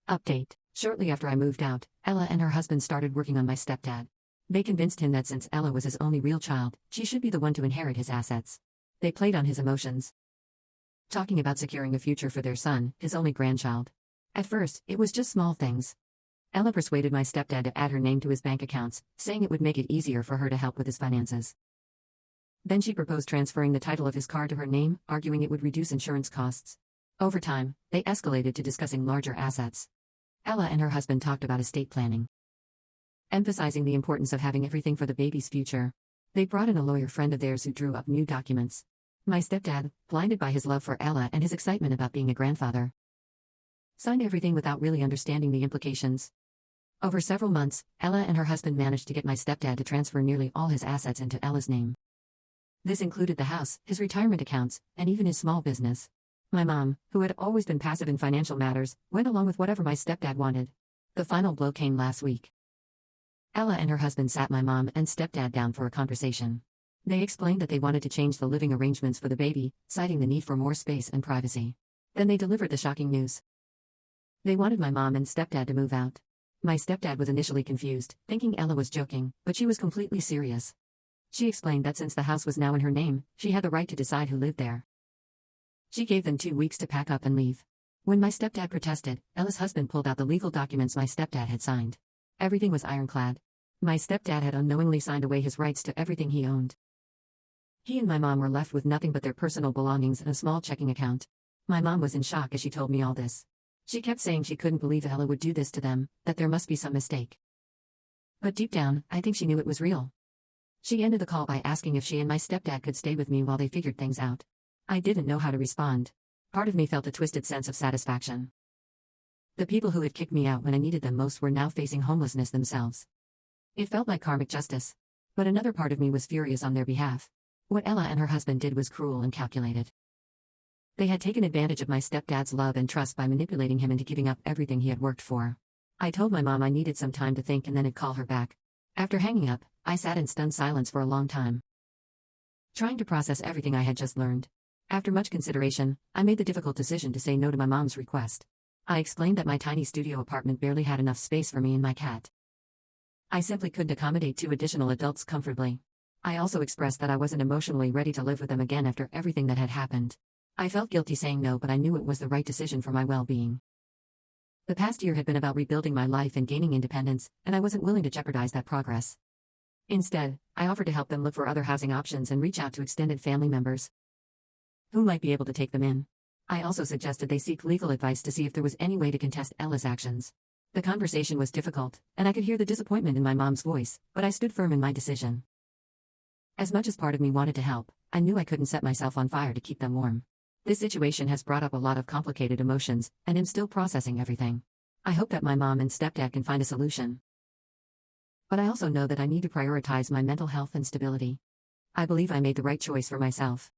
Update. Shortly after I moved out, Ella and her husband started working on my stepdad. They convinced him that since Ella was his only real child, she should be the one to inherit his assets. They played on his emotions, talking about securing a future for their son, his only grandchild. At first, it was just small things. Ella persuaded my stepdad to add her name to his bank accounts, saying it would make it easier for her to help with his finances. Then she proposed transferring the title of his car to her name, arguing it would reduce insurance costs. Over time, they escalated to discussing larger assets. Ella and her husband talked about estate planning, emphasizing the importance of having everything for the baby's future. They brought in a lawyer friend of theirs who drew up new documents. My stepdad, blinded by his love for Ella and his excitement about being a grandfather, signed everything without really understanding the implications. Over several months, Ella and her husband managed to get my stepdad to transfer nearly all his assets into Ella's name. This included the house, his retirement accounts, and even his small business. My mom, who had always been passive in financial matters, went along with whatever my stepdad wanted. The final blow came last week. Ella and her husband sat my mom and stepdad down for a conversation. They explained that they wanted to change the living arrangements for the baby, citing the need for more space and privacy. Then they delivered the shocking news. They wanted my mom and stepdad to move out. My stepdad was initially confused, thinking Ella was joking, but she was completely serious. She explained that since the house was now in her name, she had the right to decide who lived there. She gave them 2 weeks to pack up and leave. When my stepdad protested, Ella's husband pulled out the legal documents my stepdad had signed. Everything was ironclad. My stepdad had unknowingly signed away his rights to everything he owned. He and my mom were left with nothing but their personal belongings and a small checking account. My mom was in shock as she told me all this. She kept saying she couldn't believe Ella would do this to them, that there must be some mistake. But deep down, I think she knew it was real. She ended the call by asking if she and my stepdad could stay with me while they figured things out. I didn't know how to respond. Part of me felt a twisted sense of satisfaction. The people who had kicked me out when I needed them most were now facing homelessness themselves. It felt like karmic justice. But another part of me was furious on their behalf. What Ella and her husband did was cruel and calculated. They had taken advantage of my stepdad's love and trust by manipulating him into giving up everything he had worked for. I told my mom I needed some time to think and then I'd call her back. After hanging up, I sat in stunned silence for a long time, trying to process everything I had just learned. After much consideration, I made the difficult decision to say no to my mom's request. I explained that my tiny studio apartment barely had enough space for me and my cat. I simply couldn't accommodate 2 additional adults comfortably. I also expressed that I wasn't emotionally ready to live with them again after everything that had happened. I felt guilty saying no, but I knew it was the right decision for my well-being. The past year had been about rebuilding my life and gaining independence, and I wasn't willing to jeopardize that progress. Instead, I offered to help them look for other housing options and reach out to extended family members who might be able to take them in. I also suggested they seek legal advice to see if there was any way to contest Ella's actions. The conversation was difficult, and I could hear the disappointment in my mom's voice, but I stood firm in my decision. As much as part of me wanted to help, I knew I couldn't set myself on fire to keep them warm. This situation has brought up a lot of complicated emotions, and I'm still processing everything. I hope that my mom and stepdad can find a solution. But I also know that I need to prioritize my mental health and stability. I believe I made the right choice for myself.